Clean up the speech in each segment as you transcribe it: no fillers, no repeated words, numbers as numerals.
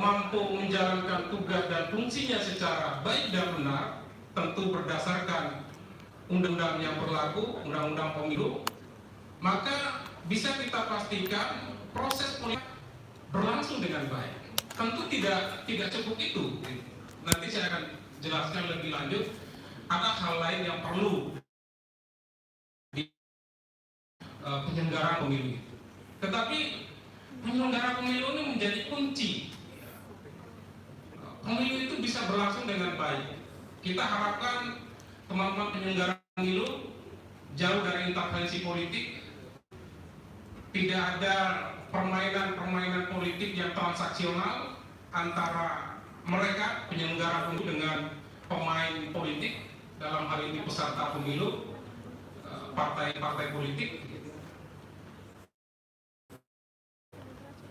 mampu menjalankan tugas dan fungsinya secara baik dan benar, tentu berdasarkan undang-undang yang berlaku, undang-undang pemilu, maka bisa kita pastikan proses politik berlangsung dengan baik. Tentu tidak cukup itu. Nanti saya akan jelaskan lebih lanjut. Ada hal lain yang perlu di penyelenggara pemilu. Tetapi penyelenggara pemilu ini menjadi kunci. Pemilu itu bisa berlangsung dengan baik. Kita harapkan teman-teman penyelenggara pemilu jauh dari intervensi politik, tidak ada permainan-permainan politik yang transaksional antara mereka penyelenggara pemilu dengan pemain politik, dalam hal ini peserta pemilu, partai-partai politik.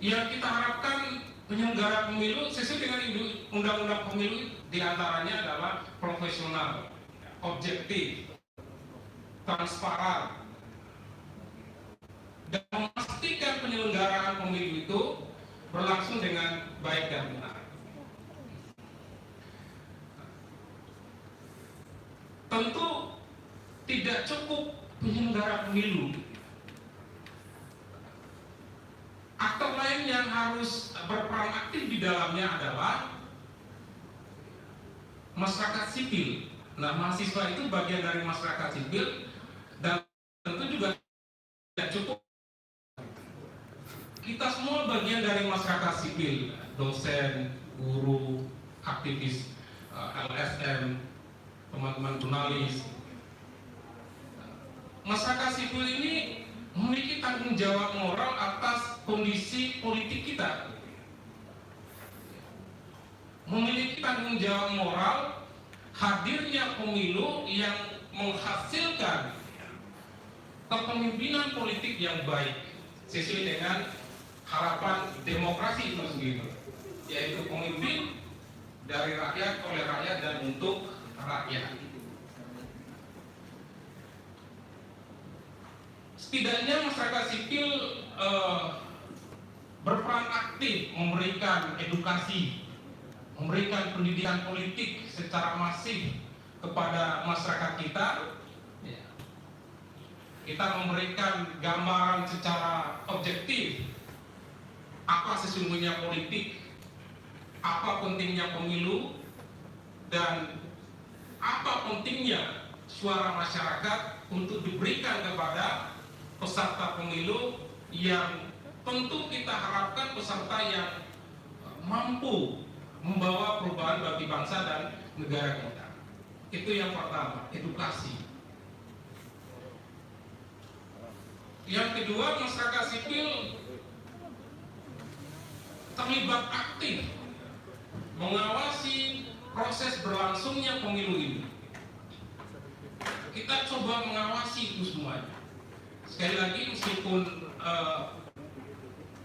Yang kita harapkan penyelenggara pemilu sesuai dengan undang-undang pemilu diantaranya adalah profesional, objektif, transparan, dan memastikan penyelenggaraan pemilu itu berlangsung dengan baik dan benar. Tentu tidak cukup penyelenggara pemilu. Aktor lain yang harus berperan aktif di dalamnya adalah masyarakat sipil. Nah, mahasiswa itu bagian dari masyarakat sipil, dan tentu juga tidak cukup. Kita semua bagian dari masyarakat sipil, dosen, guru, aktivis LSM, teman-teman jurnalis. Masyarakat sipil ini memiliki tanggung jawab moral atas kondisi politik kita. Memiliki tanggung jawab moral hadirnya pemilu yang menghasilkan kepemimpinan politik yang baik sesuai dengan harapan demokrasi itu sendiri, yaitu pemimpin dari rakyat, oleh rakyat, dan untuk rakyat. Setidaknya masyarakat sipil berperan aktif memberikan edukasi, memberikan pendidikan politik secara masif kepada masyarakat kita. Kita memberikan gambaran secara objektif apa sesungguhnya politik, apa pentingnya pemilu, dan apa pentingnya suara masyarakat untuk diberikan kepada peserta pemilu yang tentu kita harapkan peserta yang mampu membawa perubahan bagi bangsa dan negara kita. Itu yang pertama, edukasi. Yang kedua, masyarakat sipil terlibat aktif mengawasi proses berlangsungnya pemilu ini. Kita coba mengawasi itu semuanya. Sekali lagi, meskipun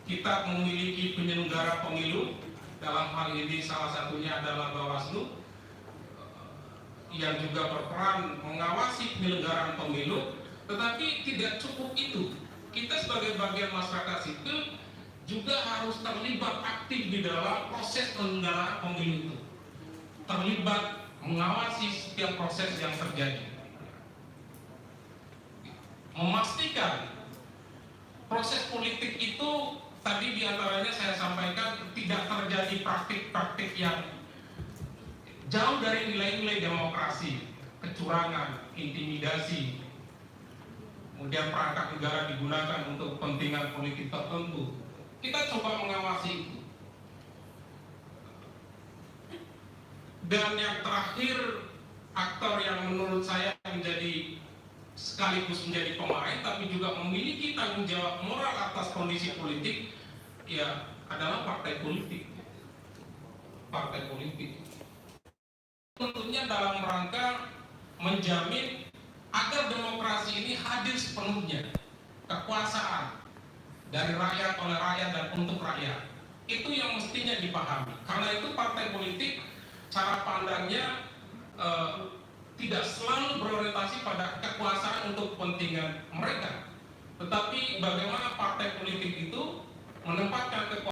kita memiliki penyelenggara pemilu, dalam hal ini salah satunya adalah Bawaslu, yang juga berperan mengawasi penyelenggaraan pemilu, tetapi tidak cukup itu. Kita sebagai bagian masyarakat sipil juga harus terlibat aktif di dalam proses penyelenggaraan pemilu itu, terlibat mengawasi setiap proses yang terjadi, memastikan proses politik itu tadi diantaranya saya sampaikan tidak terjadi praktik-praktik yang jauh dari nilai-nilai demokrasi, kecurangan, intimidasi, kemudian perangkat negara digunakan untuk kepentingan politik tertentu. Kita coba mengawasi itu. Dan yang terakhir, aktor yang menurut saya menjadi sekaligus menjadi pemain tapi juga memiliki tanggung jawab moral atas kondisi politik, ya adalah partai politik. Partai politik tentunya dalam rangka menjamin agar demokrasi ini hadir sepenuhnya, kekuasaan dari rakyat, oleh rakyat, dan untuk rakyat. Itu yang mestinya dipahami. Karena itu partai politik cara pandangnya tidak selalu berorientasi pada kekuasaan untuk kepentingan mereka, tetapi bagaimana partai politik itu menempatkan kekuasaan